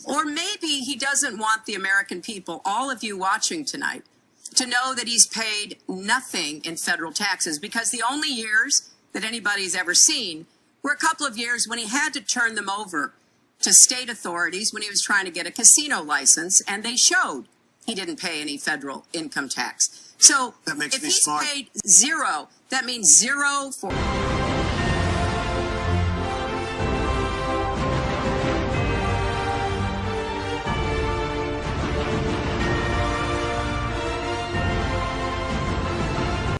Or maybe he doesn't want the American people, all of you watching tonight, to know that he's paid nothing in federal taxes, because the only years that anybody's ever seen were a couple of years when he had to turn them over to state authorities when he was trying to get a casino license, and they showed he didn't pay any federal income tax. So that makes if me he's smart. paid zero, that means zero for...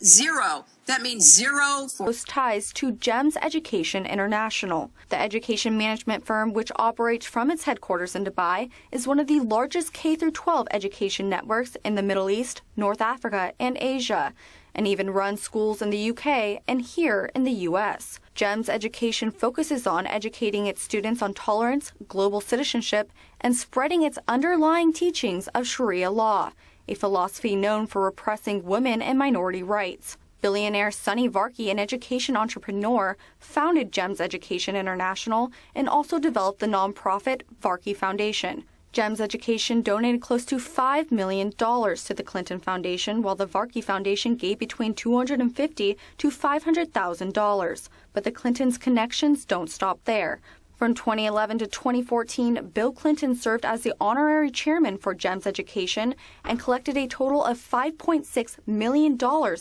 Zero. That means zero for... Close ties to GEMS Education International. The education management firm, which operates from its headquarters in Dubai, is one of the largest K-12 education networks in the Middle East, North Africa, and Asia, and even runs schools in the UK and here in the US. GEMS Education focuses on educating its students on tolerance, global citizenship, and spreading its underlying teachings of Sharia law, a philosophy known for repressing women and minority rights. Billionaire Sunny Varkey, an education entrepreneur, founded GEMS Education International and also developed the nonprofit Varkey Foundation. GEMS Education donated close to $5 million to the Clinton Foundation, while the Varkey Foundation gave between $250,000 to $500,000. But the Clintons' connections don't stop there. From 2011 to 2014, Bill Clinton served as the honorary chairman for GEMS Education and collected a total of $5.6 million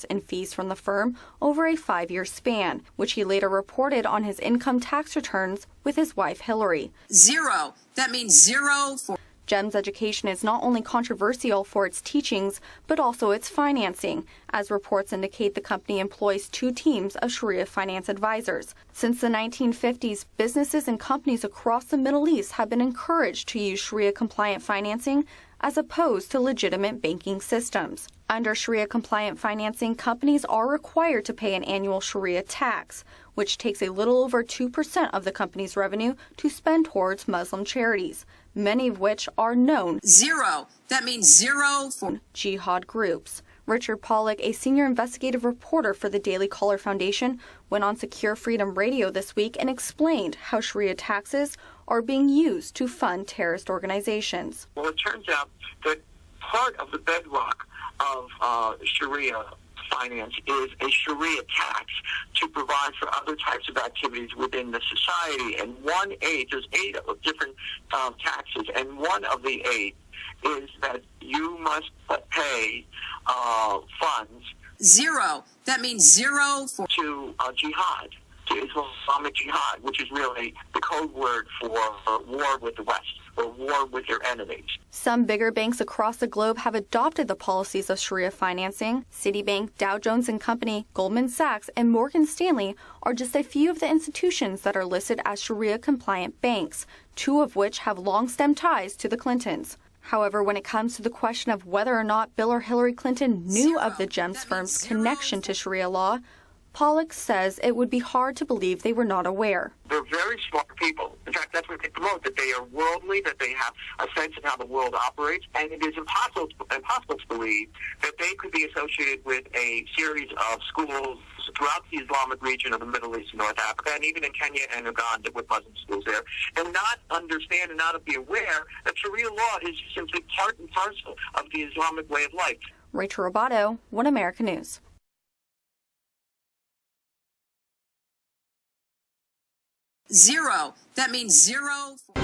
in fees from the firm over a 5-year span, which he later reported on his income tax returns with his wife Hillary. Zero. That means zero for... GEMS Education is not only controversial for its teachings, but also its financing, as reports indicate the company employs 2 teams of Sharia finance advisors. Since the 1950s, businesses and companies across the Middle East have been encouraged to use Sharia-compliant financing as opposed to legitimate banking systems. Under Sharia-compliant financing, companies are required to pay an annual Sharia tax, which takes a little over 2% of the company's revenue to spend towards Muslim charities, many of which are known zero. That means zero for jihad groups. Richard Pollack, a senior investigative reporter for the Daily Caller Foundation, went on Secure Freedom Radio this week and explained how Sharia taxes are being used to fund terrorist organizations. Well, it turns out that part of the bedrock of Sharia finance is a Sharia tax to provide for other types of activities within the society. And there's 8 different taxes, and one of the 8 is that you must pay funds. Zero. That means zero for... to jihad, to Islamic jihad, which is really the code word for war with the West, or war with your enemies. Some bigger banks across the globe have adopted the policies of Sharia financing. Citibank, Dow Jones & Company, Goldman Sachs, and Morgan Stanley are just a few of the institutions that are listed as Sharia-compliant banks, 2 of which have long-stemmed ties to the Clintons. However, when it comes to the question of whether or not Bill or Hillary Clinton knew of the GEMS firm's connection to Sharia law, Pollack says it would be hard to believe they were not aware. They're very smart people. In fact, that's what they promote, that they are worldly, that they have a sense of how the world operates, and it is impossible to believe that they could be associated with a series of schools throughout the Islamic region of the Middle East and North Africa, and even in Kenya and Uganda with Muslim schools there, and not understand and not be aware that Sharia law is simply part and parcel of the Islamic way of life. Rachel Roboto, One America News. Zero. That means zero for...